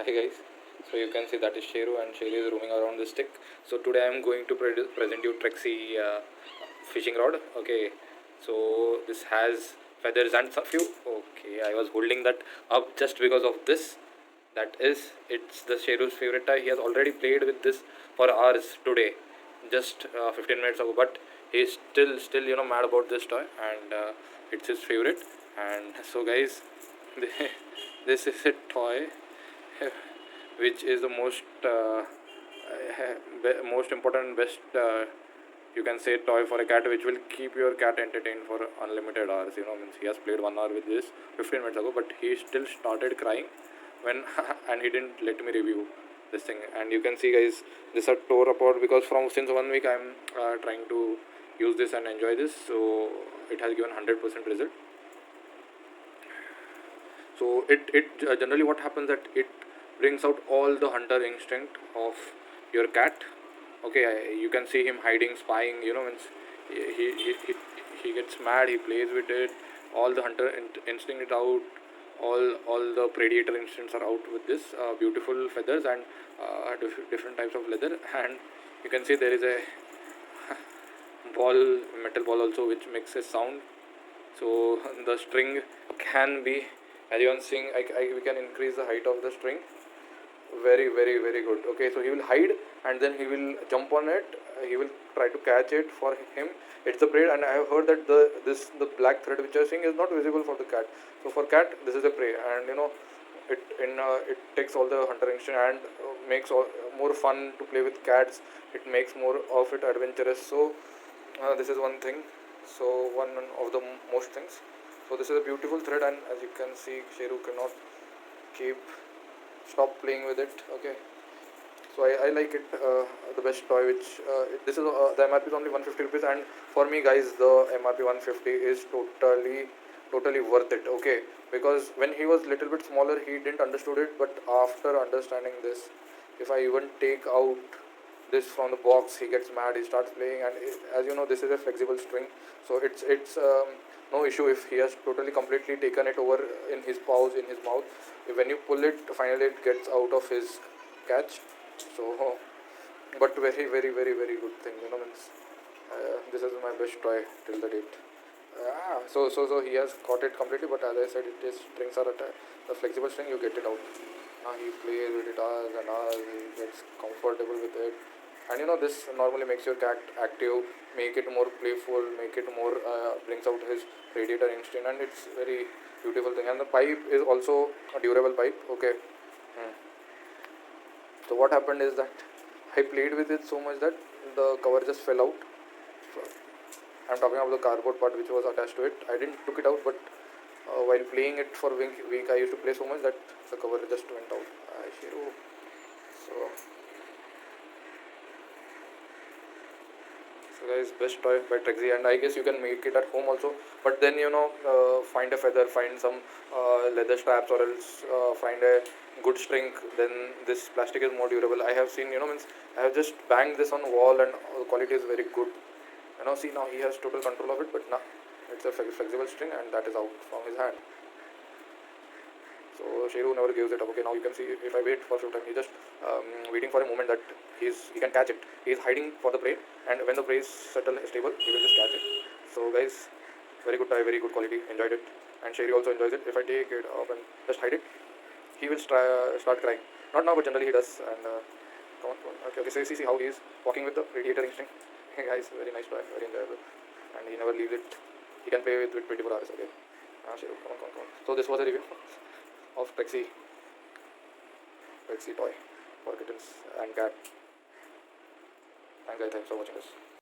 Hi guys, so you can see that is Sheru and Sheru is roaming around the stick. So today I am going to present you Trexie fishing rod. Okay, so this has feathers and some few. Okay, I was holding that up just because of this. That is, it's the Sheru's favorite toy. He has already played with this for hours today, just 15 minutes ago. But he's still mad about this toy, and it's his favorite. And so guys, this is a toy which is the most important and best you can say toy for a cat, which will keep your cat entertained for unlimited hours. Means he has played 1 hour with this 15 minutes ago, but he still started crying when and he didn't let me review this thing. And you can see guys, this are tore apart because from since 1 week I'm trying to use this and enjoy this, so it has given 100% result. So it generally what happens that it brings out all the hunter instinct of your cat. Okay, you can see him hiding, spying. Means he gets mad. He plays with it. All the hunter instinct is out. All the predator instincts are out with this beautiful feathers and different types of leather. And you can see there is a ball, metal ball also, which makes a sound. So the string can be, as you are seeing, we can increase the height of the string. Very good. Okay, so he will hide and then he will jump on it. He will try to catch it. For him it's the prey, and I have heard that the black thread which I am seeing is not visible for the cat. So for cat this is a prey, and it takes all the hunter instinct and makes more fun to play with cats. It makes more of it adventurous. So this is one thing. So one of the most things. So this is a beautiful thread, and as you can see, Sheru cannot keep stop playing with it. Okay, so I like it, the best toy. Which this is the MRP is only 150 rupees, and for me guys, the MRP 150 is totally worth it. Okay, because when he was little bit smaller, he didn't understood it, but after understanding this, if I even take out this from the box, he gets mad. He starts playing, and as you know, this is a flexible string, so it's no issue if he has totally completely taken it over in his paws, in his mouth. When you pull it, finally it gets out of his catch. So but very good thing. Means this is my best toy till the date. So he has caught it completely, but as I said, it is strings are the flexible string. You get it out. He plays with it hours and hours. He gets comfortable with it, and this normally makes your cat active, make it more playful, make it more brings out his predator instinct, and it's very beautiful thing. And the pipe is also a durable pipe. Okay. Hmm. So what happened is that I played with it so much that the cover just fell out. I'm talking about the cardboard part which was attached to it. I didn't took it out, but while playing it for week, I used to play so much that the cover just went out. So, so guys, best toy by Trexie, and I guess you can make it at home also. But then find a feather, find some leather straps, or else find a good string. Then this plastic is more durable. I have seen, means I have just banged this on the wall, and the quality is very good. See, now he has total control of it, but now it's a flexible string, and that is out from his hand. So Sheru never gives it up. Okay, now you can see if I wait for a few time, he's just waiting for a moment that he can catch it. He is hiding for the prey, and when the prey is settled stable, he will just catch it. So guys, very good toy, very good quality. Enjoyed it, and Sheru also enjoys it. If I take it up and just hide it, he will start crying. Not now, but generally he does. And come on, come on. Okay, see how he is walking with the predator instinct. Hey guys, very nice toy, very enjoyable, and he never leaves it. He can play with 24 hours. Okay, Sheru, come on. So this was a review of Trexie toy for kittens and cat. Thanks guys, thanks for watching this.